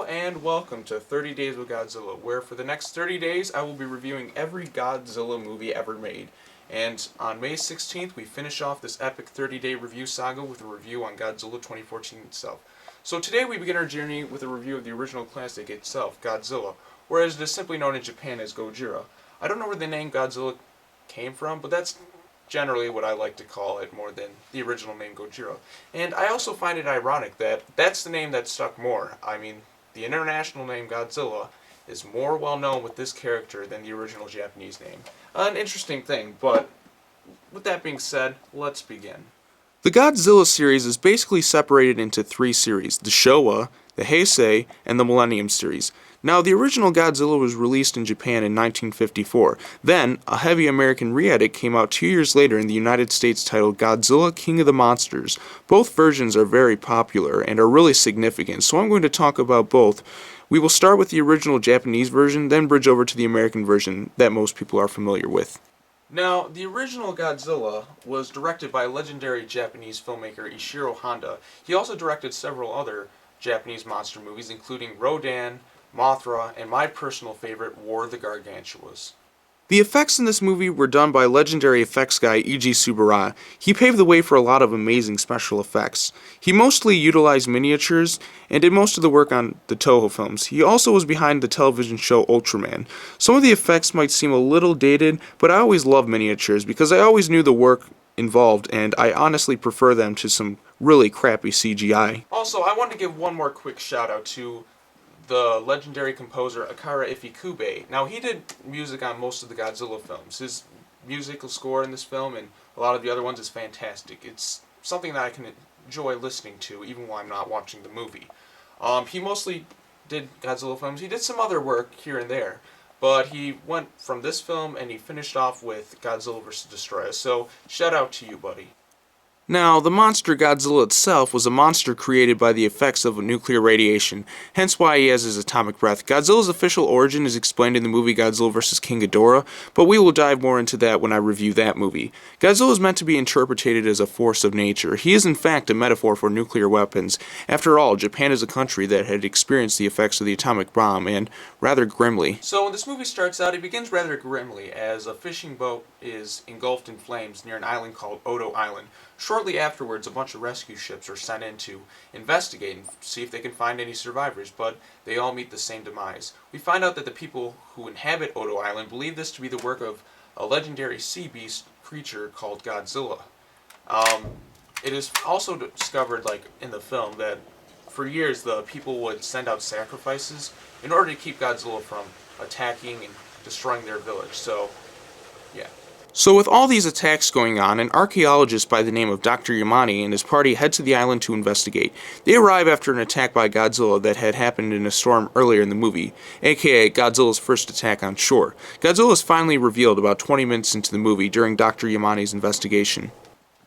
Hello and welcome to 30 Days with Godzilla, where for the next 30 days I will be reviewing every Godzilla movie ever made. And on May 16th we finish off this epic 30-day review saga with a review on Godzilla 2014 itself. So today we begin our journey with a review of the original classic itself, Godzilla, whereas it is simply known in Japan as Gojira. I don't know where the name Godzilla came from, but that's generally what I like to call it more than the original name Gojira. And I also find it ironic that that's the name that stuck more. I mean, the international name Godzilla is more well known with this character than the original Japanese name. An interesting thing, but with that being said, let's begin. The Godzilla series is basically separated into three series: the Showa, the Heisei, and the Millennium series. Now, the original Godzilla was released in Japan in 1954. Then, a heavy American re-edit came out 2 years later in the United States titled Godzilla King of the Monsters. Both versions are very popular and are really significant, so I'm going to talk about both. We will start with the original Japanese version, then bridge over to the American version that most people are familiar with. Now, the original Godzilla was directed by legendary Japanese filmmaker Ishiro Honda. He also directed several other Japanese monster movies, including Rodan, Mothra, and my personal favorite, War of the Gargantuas. The effects in this movie were done by legendary effects guy Eiji Tsuburaya. He paved the way for a lot of amazing special effects. He mostly utilized miniatures and did most of the work on the Toho films. He also was behind the television show Ultraman. Some of the effects might seem a little dated, but I always loved miniatures because I always knew the work involved, and I honestly prefer them to some really crappy CGI. Also, I want to give one more quick shout out to the legendary composer Akira Ifukube. Now, he did music on most of the Godzilla films. His musical score in this film and a lot of the other ones is fantastic. It's something that I can enjoy listening to even while I'm not watching the movie. He mostly did Godzilla films. He did some other work here and there, but he went from this film and he finished off with Godzilla vs. Destroyer. So, shout out to you, buddy. Now, the monster Godzilla itself was a monster created by the effects of nuclear radiation, hence why he has his atomic breath. Godzilla's official origin is explained in the movie Godzilla vs. King Ghidorah, but we will dive more into that when I review that movie. Godzilla is meant to be interpreted as a force of nature. He is in fact a metaphor for nuclear weapons. After all, Japan is a country that had experienced the effects of the atomic bomb, and rather grimly. So when this movie starts out, it begins rather grimly as a fishing boat is engulfed in flames near an island called Odo Island. Shortly afterwards, a bunch of rescue ships are sent in to investigate and see if they can find any survivors, but they all meet the same demise. We find out that the people who inhabit Odo Island believe this to be the work of a legendary sea beast creature called Godzilla. It is also discovered, like in the film, that for years the people would send out sacrifices in order to keep Godzilla from attacking and destroying their village. So, yeah. So with all these attacks going on, an archaeologist by the name of Dr. Yamane and his party head to the island to investigate. They arrive after an attack by Godzilla that had happened in a storm earlier in the movie, aka Godzilla's first attack on shore. Godzilla is finally revealed about 20 minutes into the movie during Dr. Yamane's investigation.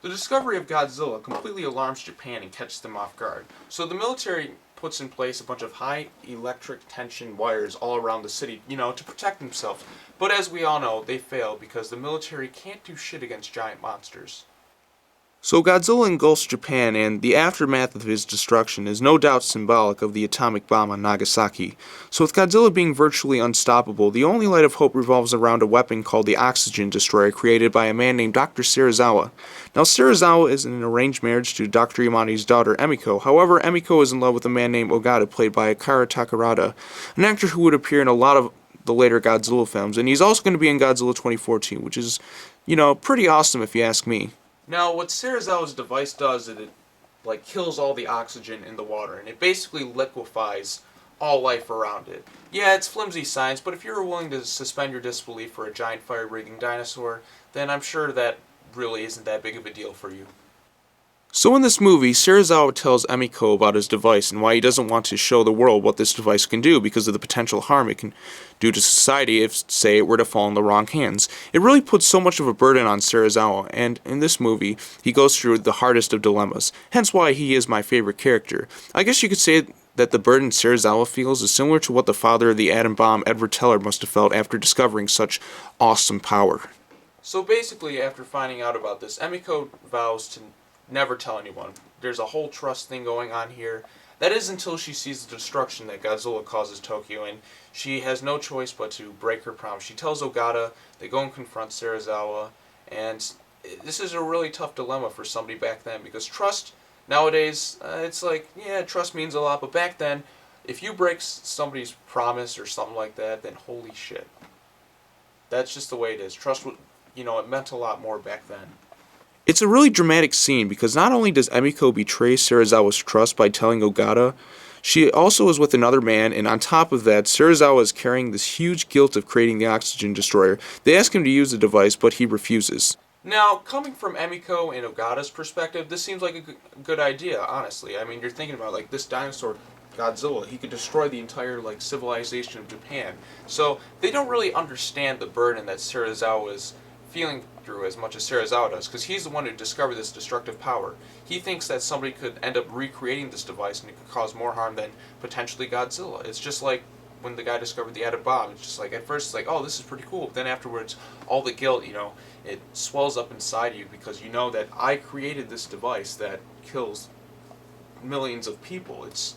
The discovery of Godzilla completely alarms Japan and catches them off guard. So the military puts in place a bunch of high electric tension wires all around the city, to protect themselves. But as we all know, they fail because the military can't do shit against giant monsters. So Godzilla engulfs Japan, and the aftermath of his destruction is no doubt symbolic of the atomic bomb on Nagasaki. So with Godzilla being virtually unstoppable, the only light of hope revolves around a weapon called the Oxygen Destroyer created by a man named Dr. Serizawa. Now, Serizawa is in an arranged marriage to Dr. Yamane's daughter, Emiko. However, Emiko is in love with a man named Ogata, played by Akira Takarada, an actor who would appear in a lot of the later Godzilla films, and he's also going to be in Godzilla 2014, which is, pretty awesome if you ask me. Now, what Serizawa's device does is it, kills all the oxygen in the water, and it basically liquefies all life around it. Yeah, it's flimsy science, but if you're willing to suspend your disbelief for a giant fire-breathing dinosaur, then I'm sure that really isn't that big of a deal for you. So in this movie, Serizawa tells Emiko about his device and why he doesn't want to show the world what this device can do because of the potential harm it can do to society if, say, it were to fall in the wrong hands. It really puts so much of a burden on Serizawa, and in this movie, he goes through the hardest of dilemmas, hence why he is my favorite character. I guess you could say that the burden Serizawa feels is similar to what the father of the atom bomb, Edward Teller, must have felt after discovering such awesome power. So basically, after finding out about this, Emiko vows to never tell anyone. There's a whole trust thing going on here. That is until she sees the destruction that Godzilla causes Tokyo, and she has no choice but to break her promise. She tells Ogata, they go and confront Serizawa, and this is a really tough dilemma for somebody back then, because trust, nowadays, it's like, yeah, trust means a lot, but back then, if you break somebody's promise or something like that, then holy shit. That's just the way it is. Trust, it meant a lot more back then. It's a really dramatic scene because not only does Emiko betray Serizawa's trust by telling Ogata, she also is with another man, and on top of that, Serizawa is carrying this huge guilt of creating the oxygen destroyer. They ask him to use the device, but he refuses. Now, coming from Emiko and Ogata's perspective, this seems like a good idea, honestly. I mean, you're thinking about, like, this dinosaur, Godzilla, he could destroy the entire, like, civilization of Japan. So, they don't really understand the burden that Serizawa is feeling through as much as Serizawa does, because he's the one who discovered this destructive power. He thinks that somebody could end up recreating this device and it could cause more harm than potentially Godzilla. It's just like when the guy discovered the atom bomb. It's just like, at first it's like, oh, this is pretty cool. But then afterwards, all the guilt, it swells up inside you because you know that I created this device that kills millions of people. It's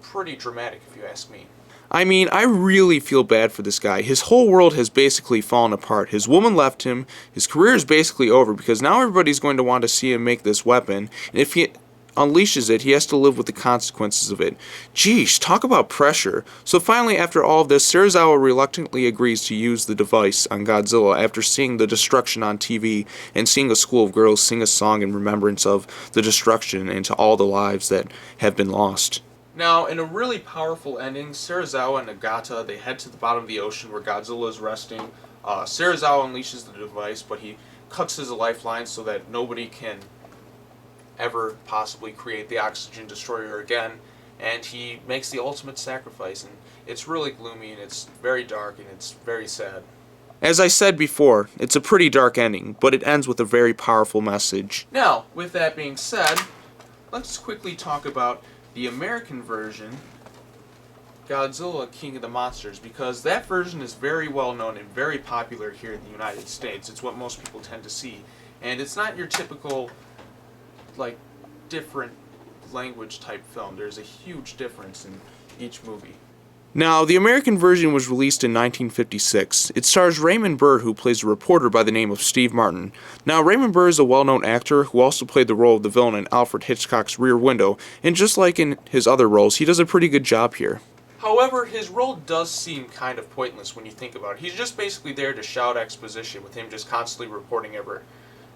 pretty dramatic, if you ask me. I mean, I really feel bad for this guy. His whole world has basically fallen apart. His woman left him. His career is basically over because now everybody's going to want to see him make this weapon. And if he unleashes it, he has to live with the consequences of it. Geesh, talk about pressure. So finally, after all of this, Serizawa reluctantly agrees to use the device on Godzilla after seeing the destruction on TV and seeing a school of girls sing a song in remembrance of the destruction and to all the lives that have been lost. Now, in a really powerful ending, Serizawa and Ogata, they head to the bottom of the ocean where Godzilla is resting. Serizawa unleashes the device, but he cuts his lifeline so that nobody can ever possibly create the oxygen destroyer again, and he makes the ultimate sacrifice, and it's really gloomy, and it's very dark, and it's very sad. As I said before, it's a pretty dark ending, but it ends with a very powerful message. Now, with that being said, let's quickly talk about the American version, Godzilla King of the Monsters, because that version is very well known and very popular here in the United States. It's what most people tend to see, and it's not your typical, like, different language type film. There's a huge difference in each movie. Now, the American version was released in 1956. It stars Raymond Burr, who plays a reporter by the name of Steve Martin. Now, Raymond Burr is a well-known actor who also played the role of the villain in Alfred Hitchcock's Rear Window, and just like in his other roles, he does a pretty good job here. However, his role does seem kind of pointless when you think about it. He's just basically there to shout exposition, with him just constantly reporting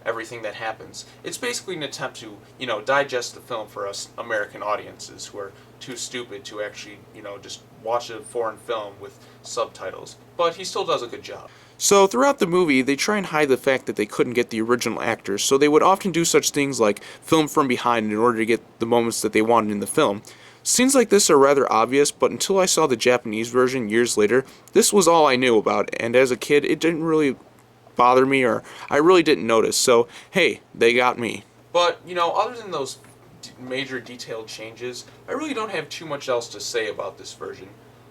everything that happens. It's basically an attempt to, digest the film for us American audiences who are too stupid to actually, just watch a foreign film with subtitles. But he still does a good job. So throughout the movie, they try and hide the fact that they couldn't get the original actors, so they would often do such things like film from behind in order to get the moments that they wanted in the film. Scenes like this are rather obvious, but until I saw the Japanese version years later, this was all I knew about, and as a kid, it didn't really bother me, or I really didn't notice, so hey, they got me. But, other than those major detailed changes, I really don't have too much else to say about this version.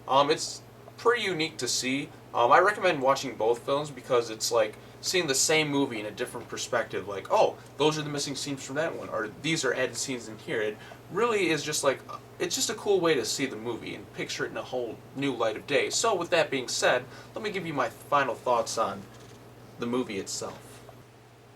It's pretty unique to see. I recommend watching both films because it's like seeing the same movie in a different perspective, like, oh, those are the missing scenes from that one, or these are added scenes in here. It really is just like, it's just a cool way to see the movie and picture it in a whole new light of day. So with that being said, let me give you my final thoughts on the movie itself.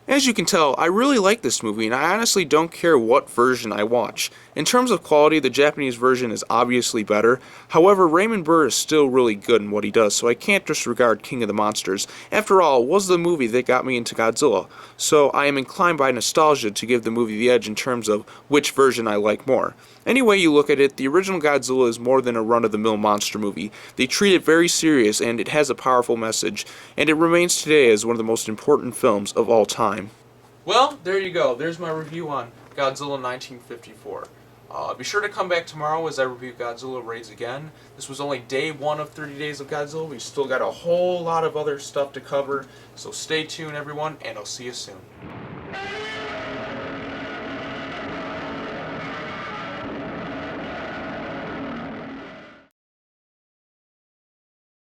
As you can tell, I really like this movie, and I honestly don't care what version I watch. In terms of quality, the Japanese version is obviously better. However, Raymond Burr is still really good in what he does, so I can't disregard King of the Monsters. After all, it was the movie that got me into Godzilla, so I am inclined by nostalgia to give the movie the edge in terms of which version I like more. Any way you look at it, the original Godzilla is more than a run-of-the-mill monster movie. They treat it very serious, and it has a powerful message, and it remains today as one of the most important films of all time. Well, there you go. There's my review on Godzilla 1954. Be sure to come back tomorrow as I review Godzilla Raids again. This was only day 1 of 30 Days of Godzilla. We've still got a whole lot of other stuff to cover, so stay tuned, everyone, and I'll see you soon.